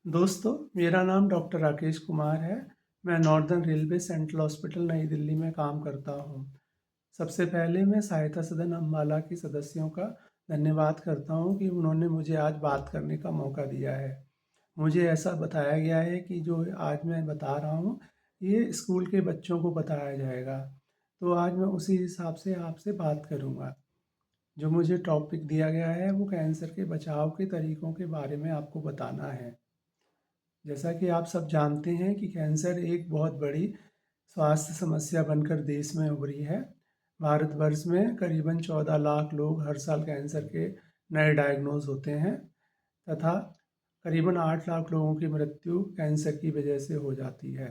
दोस्तों, मेरा नाम डॉक्टर राकेश कुमार है। मैं नॉर्दर्न रेलवे सेंट्रल हॉस्पिटल नई दिल्ली में काम करता हूँ। सबसे पहले मैं सहायता सदन अम्बाला के सदस्यों का धन्यवाद करता हूँ कि उन्होंने मुझे आज बात करने का मौका दिया है। मुझे ऐसा बताया गया है कि जो आज मैं बता रहा हूँ, ये स्कूल के बच्चों को बताया जाएगा। तो आज मैं उसी हिसाब से आपसे बात करूँगा। जो मुझे टॉपिक दिया गया है वो कैंसर के बचाव के तरीकों के बारे में आपको बताना है। जैसा कि आप सब जानते हैं कि कैंसर एक बहुत बड़ी स्वास्थ्य समस्या बनकर देश में उभरी है। भारतवर्ष में करीबन 14 लाख लोग हर साल कैंसर के नए डायग्नोज होते हैं तथा करीबन 8 लाख लोगों की मृत्यु कैंसर की वजह से हो जाती है।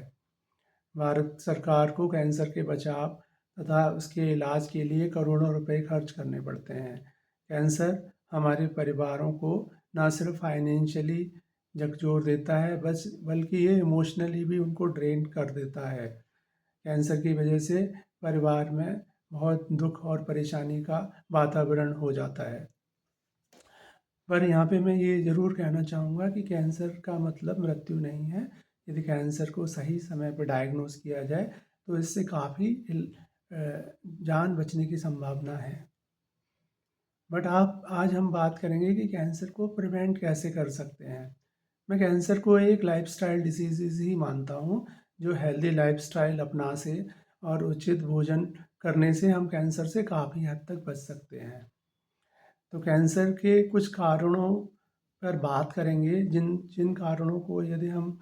भारत सरकार को कैंसर के बचाव तथा उसके इलाज के लिए करोड़ों रुपए खर्च करने पड़ते हैं। कैंसर हमारे परिवारों को न सिर्फ फाइनेंशियली झकझोर देता है बस बल्कि ये इमोशनली भी उनको ड्रेन कर देता है। कैंसर की वजह से परिवार में बहुत दुख और परेशानी का वातावरण हो जाता है। पर यहाँ पे मैं ये ज़रूर कहना चाहूँगा कि कैंसर का मतलब मृत्यु नहीं है। यदि कैंसर को सही समय पर डायग्नोस किया जाए तो इससे काफ़ी जान बचने की संभावना है। बट आप आज हम बात करेंगे कि कैंसर को प्रिवेंट कैसे कर सकते हैं। मैं कैंसर को एक लाइफस्टाइल डिसीज़ ही मानता हूँ। जो हेल्दी लाइफस्टाइल अपना से और उचित भोजन करने से हम कैंसर से काफ़ी हद तक बच सकते हैं। तो कैंसर के कुछ कारणों पर बात करेंगे जिन जिन कारणों को यदि हम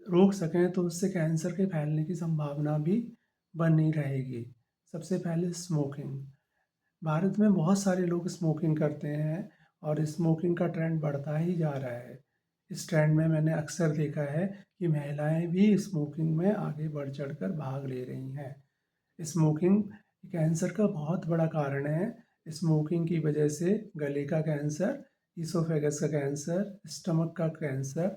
रोक सकें तो उससे कैंसर के फैलने की संभावना भी बनी रहेगी। सबसे पहले स्मोकिंग। भारत में बहुत सारे लोग स्मोकिंग करते हैं और स्मोकिंग का ट्रेंड बढ़ता ही जा रहा है। इस ट्रेंड में मैंने अक्सर देखा है कि महिलाएं भी स्मोकिंग में आगे बढ़ चढ़कर भाग ले रही हैं। स्मोकिंग कैंसर का बहुत बड़ा कारण है। स्मोकिंग की वजह से गले का कैंसर, ईसोफेगस का कैंसर, स्टमक का कैंसर,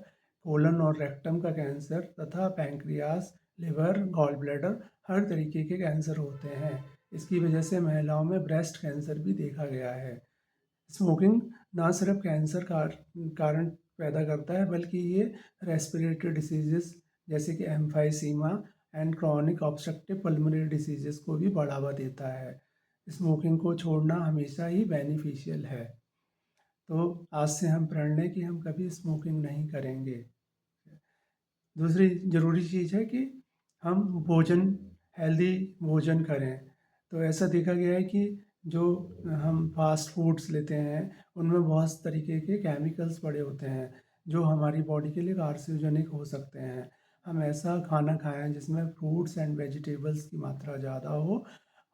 कोलन और रेक्टम का कैंसर तथा पैंक्रियास, लिवर, गॉल ब्लैडर हर तरीके के कैंसर होते हैं। इसकी वजह से महिलाओं में ब्रेस्ट कैंसर भी देखा गया है। स्मोकिंग ना सिर्फ कैंसर का कारण पैदा करता है बल्कि ये रेस्पिरेटरी डिसीजेस जैसे कि emphysema and chronic obstructive pulmonary diseases को भी बढ़ावा देता है। स्मोकिंग को छोड़ना हमेशा ही बेनिफिशियल है। तो आज से हम प्रण लें कि हम कभी स्मोकिंग नहीं करेंगे। दूसरी ज़रूरी चीज़ है कि हम भोजन हेल्दी भोजन करें। तो ऐसा देखा गया है कि जो हम फास्ट फूड्स लेते हैं उनमें बहुत तरीके के केमिकल्स पड़े होते हैं जो हमारी बॉडी के लिए कार्सिनोजेनिक हो सकते हैं। हम ऐसा खाना खाएं जिसमें फ्रूट्स एंड वेजिटेबल्स की मात्रा ज़्यादा हो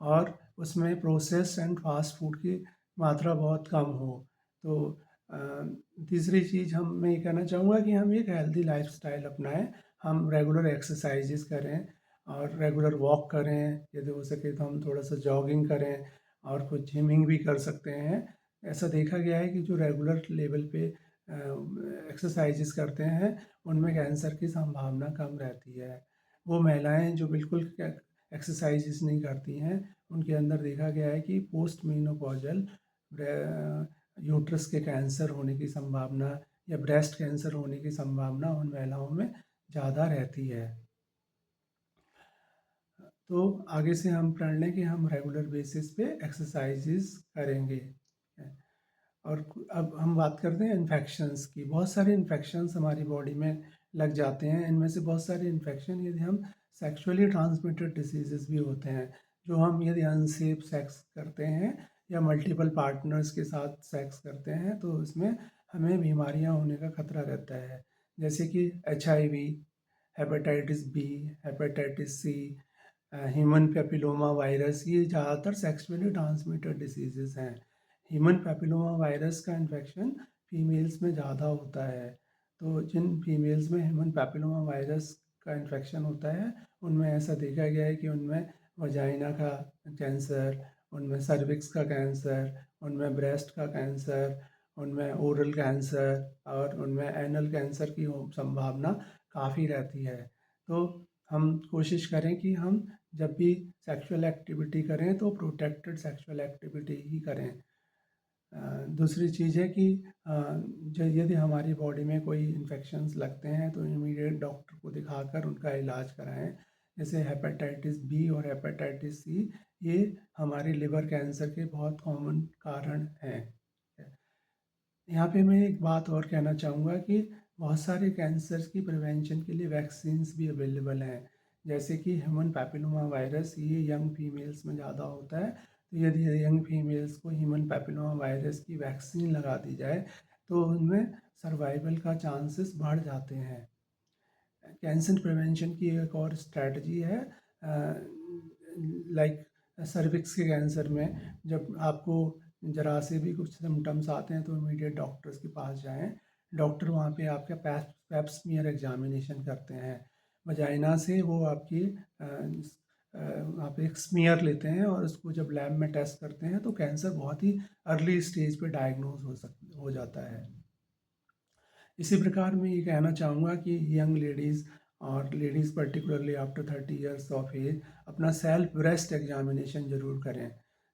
और उसमें प्रोसेस्ड एंड फास्ट फूड की मात्रा बहुत कम हो। तो अ, तीसरी चीज़ हम मैं ये कहना चाहूँगा कि हम एक हेल्दी लाइफस्टाइल अपनाएं। हम रेगुलर एक्सरसाइजेस करें और रेगुलर वॉक करें। यदि हो सके तो हम थोड़ा सा जॉगिंग करें और कुछ जिमिंग भी कर सकते हैं। ऐसा देखा गया है कि जो रेगुलर लेवल पे एक्सरसाइजेस करते हैं उनमें कैंसर की संभावना कम रहती है। वो महिलाएं जो बिल्कुल एक्सरसाइजेस नहीं करती हैं उनके अंदर देखा गया है कि पोस्ट मेनोपॉजल यूट्रस के कैंसर होने की संभावना या ब्रेस्ट कैंसर होने की संभावना उन महिलाओं में ज़्यादा रहती है। तो आगे से हम प्रण लें कि हम रेगुलर बेसिस पे एक्सरसाइजेस करेंगे। और अब हम बात करते हैं इन्फेक्शंस की। बहुत सारे इन्फेक्शंस हमारी बॉडी में लग जाते हैं। इनमें से बहुत सारे इन्फेक्शन यदि हम सेक्सुअली ट्रांसमिटेड डिसीजेस भी होते हैं। जो हम यदि अनसेफ सेक्स करते हैं या मल्टीपल पार्टनर्स के साथ सेक्स करते हैं तो इसमें हमें बीमारियां होने का खतरा रहता है। जैसे कि HIV, hepatitis B, hepatitis C, human papilloma virus, ये ज़्यादातर सेक्सुअली ट्रांसमिटेड डिसीजेस हैं। ह्यूमन पेपिलोमा वायरस का इन्फेक्शन फीमेल्स में ज़्यादा होता है। तो जिन फीमेल्स में ह्यूमन पेपिलोमा वायरस का इन्फेक्शन होता है उनमें ऐसा देखा गया है कि उनमें वजाइना का कैंसर, उनमें सर्विक्स का कैंसर, उनमें ब्रेस्ट का कैंसर, उनमें ओरल कैंसर और उनमें एनल कैंसर की संभावना काफ़ी रहती है। तो हम कोशिश करें कि हम जब भी सेक्सुअल एक्टिविटी करें तो प्रोटेक्टेड सेक्सुअल एक्टिविटी ही करें। दूसरी चीज़ है कि यदि हमारी बॉडी में कोई इन्फेक्शंस लगते हैं तो इमीडिएट डॉक्टर को दिखाकर उनका इलाज कराएं। जैसे हेपेटाइटिस बी और हेपेटाइटिस सी, ये हमारे लिवर कैंसर के बहुत कॉमन कारण हैं। यहाँ पे मैं एक बात और कहना चाहूँगा कि बहुत सारे कैंसर्स की प्रिवेंशन के लिए वैक्सीन्स भी अवेलेबल हैं। जैसे कि ह्यूमन पैपिलोमा वायरस, ये यंग फीमेल्स में ज़्यादा होता है। तो यदि यंग फीमेल्स को ह्यूमन पैपिलोमा वायरस की वैक्सीन लगा दी जाए तो उनमें सर्वाइवल का चांसेस बढ़ जाते हैं। कैंसर प्रिवेंशन की एक और स्ट्रैटेजी है, लाइक सर्विक्स के कैंसर में जब आपको ज़रा से भी कुछ सिम्टम्स आते हैं तो इमीडिएट डॉक्टर्स के पास जाएं। डॉक्टर वहाँ पे आपका पैप स्मीयर एग्जामिनेशन करते हैं। वजाइना से वो आपकी वहाँ पे एक स्मीयर लेते हैं और उसको जब लैब में टेस्ट करते हैं तो कैंसर बहुत ही अर्ली स्टेज पे डायग्नोज हो जाता है। इसी प्रकार मैं ये कहना चाहूँगा कि यंग लेडीज़ और ladies particularly after 30 years of age अपना सेल्फ ब्रेस्ट एग्जामिनेशन ज़रूर करें।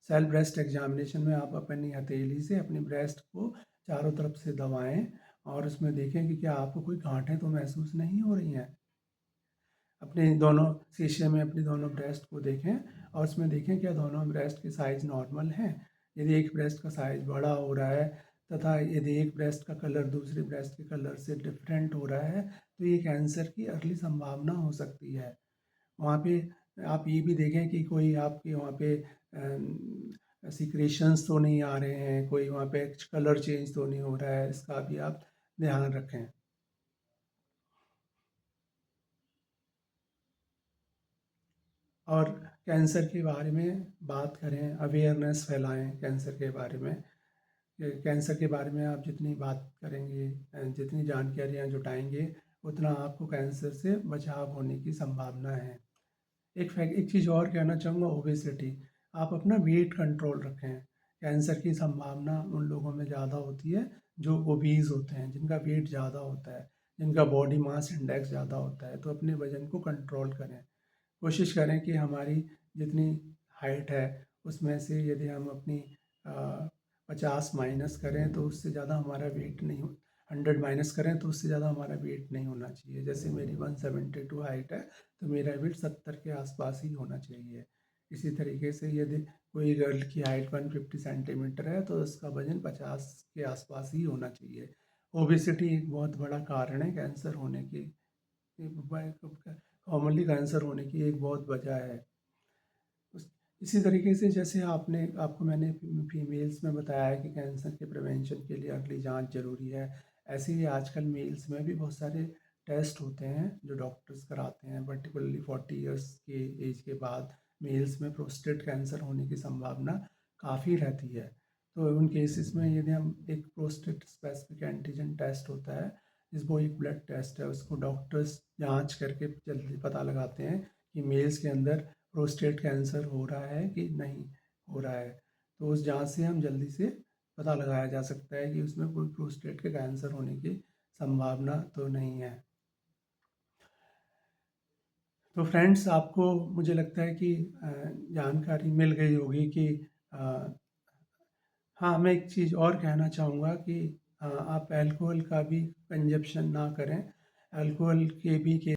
सेल्फ ब्रेस्ट एग्जामिनेशन में आप अपनी हथेली से अपनी ब्रेस्ट को चारों तरफ से दबाएं और उसमें देखें कि क्या आपको कोई गांठें तो महसूस नहीं हो रही हैं। अपने दोनों शीशे में अपनी दोनों ब्रेस्ट को देखें और उसमें देखें क्या दोनों ब्रेस्ट के साइज़ नॉर्मल हैं। यदि एक ब्रेस्ट का साइज़ बड़ा हो रहा है तथा यदि एक ब्रेस्ट का कलर दूसरे ब्रेस्ट के कलर से डिफरेंट हो रहा है तो ये कैंसर की अर्ली संभावना हो सकती है। वहाँ पे आप ये भी देखें कि कोई आपके वहाँ पे सिक्रेशंस तो नहीं आ रहे हैं, कोई वहाँ पे कलर चेंज तो नहीं हो रहा है, इसका भी आप ध्यान रखें। और कैंसर के बारे में बात करें, अवेयरनेस फैलाएं कैंसर के बारे में। कैंसर के बारे में आप जितनी बात करेंगे, जितनी जानकारियाँ जुटाएंगे, उतना आपको कैंसर से बचाव होने की संभावना है। एक चीज़ और कहना चाहूँगा, ओबेसिटी। आप अपना वेट कंट्रोल रखें। कैंसर की संभावना उन लोगों में ज़्यादा होती है जो ओबीज होते हैं, जिनका वेट ज़्यादा होता है, जिनका बॉडी मास इंडेक्स ज़्यादा होता है। तो अपने वज़न को कंट्रोल करें। कोशिश करें कि हमारी जितनी हाइट है उसमें से यदि हम अपनी 50 माइनस करें तो उससे ज़्यादा हमारा वेट नहीं हो, 100 माइनस करें तो उससे ज़्यादा हमारा वेट नहीं होना चाहिए। जैसे मेरी 172 हाइट है तो मेरा वेट 70 के आसपास ही होना चाहिए। इसी तरीके से यदि कोई गर्ल की हाइट 150 सेंटीमीटर है तो उसका वजन 50 के आसपास ही होना चाहिए। ओबेसिटी एक बहुत बड़ा कारण है कैंसर होने की, कॉमनली कैंसर होने की एक बहुत वजह है। इसी तरीके से जैसे आपको मैंने फीमेल्स में बताया है कि कैंसर के प्रिवेंशन के लिए अर्ली जांच जरूरी है, ऐसे ही आजकल मेल्स में भी बहुत सारे टेस्ट होते हैं जो डॉक्टर्स कराते हैं। पर्टिकुलरली 40 इयर्स के एज के बाद मेल्स में प्रोस्टेट कैंसर होने की संभावना काफ़ी रहती है। तो उन केसेस में यदि हम एक प्रोस्टेट स्पेसिफिक एंटीजन टेस्ट होता है, जिसको एक ब्लड टेस्ट है, उसको डॉक्टर्स जांच करके जल्दी पता लगाते हैं कि मेल्स के अंदर प्रोस्टेट कैंसर हो रहा है कि नहीं हो रहा है। तो उस जांच से हम जल्दी से पता लगाया जा सकता है कि उसमें कोई प्रोस्टेट के कैंसर होने की संभावना तो नहीं है। तो फ्रेंड्स, आपको मुझे लगता है कि जानकारी मिल गई होगी कि हाँ, मैं एक चीज़ और कहना चाहूँगा कि आप अल्कोहल का भी कंजप्शन ना करें। अल्कोहल के भी